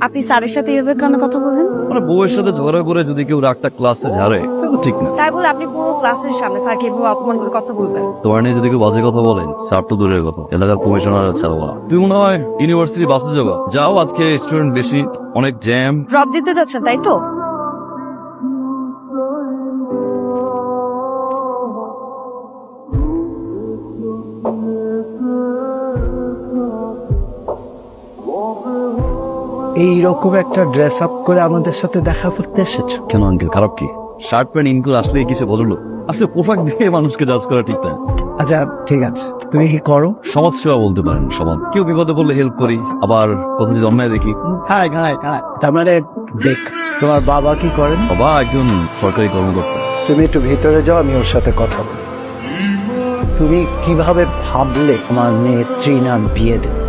আপনি স্যারের সাথে এভাবে কেন কথা বলেন? মানে বউয়ের সাথে ঝগড়া করে যদি কেউ রাগটা ক্লাসে ঝাড়ে এটা তো ঠিক না। তাই বলে আপনি পুরো ক্লাসের সামনে স্যারকে এভাবে অপমান করে কথা বলবেন? তোমার নিয়ে যদি কেউ বাজে কথা বলেন, স্যার তো দূরের কথা, এলাকার কমিশনার ছাড়বো না। তুমি মনে হয় ইউনিভার্সিটি বাসে যাবা? যাও, আজকে স্টুডেন্ট বেশি, অনেক জ্যাম। ড্রপ দিতে যাচ্ছেন তাই তো? এইরকম একটা ড্রেস আপ করে আমাদের সাথে দেখা করতে এসেছো? কেন আঙ্কেল, খারাপ কি? শার্ট প্যান্ট ইন করে আসলে কিছু বললো? আসলে পোশাক দিয়ে মানুষকে জাজ করা ঠিক না। আচ্ছা ঠিক আছে, তুমি কি করো? সমাজ সেবা বলতে পারেন। সমাজ, কেউ বিপদে পড়লে হেল্প করি, আবার কোথাও যদি অন্যায় দেখি। তার মানে দেখ, তোমার বাবা কি করেন? বাবা একজন সরকারি কর্মকর্তা। তুমি একটু ভিতরে যাও, আমি ওর সাথে কথা বলি। তুমি কিভাবে ভাবলে আমার মেয়ে ত্রিনার বিয়ে দেবে?